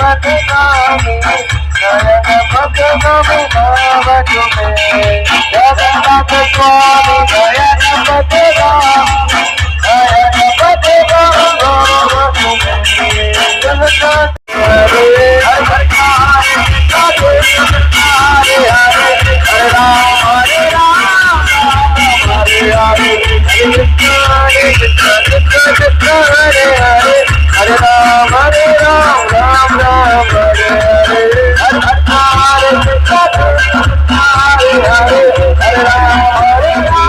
पदगामी नयन पदगामी भाव तुम्हें जगन्नाथ स्वामी नयन पदगामी नयन पदगामी भाव तुम्हें जगन्नाथ हरे हरे हरे हरे राम हरे राम हरे हरे हरे हरे हरे राम राम राम हरे हरे हरे हरे हरे राम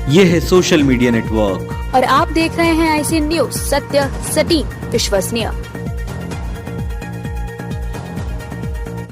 ये है सोशल मीडिया नेटवर्क और आप देख रहे हैं ICN न्यूज, सत्य, सटीक, विश्वसनीय।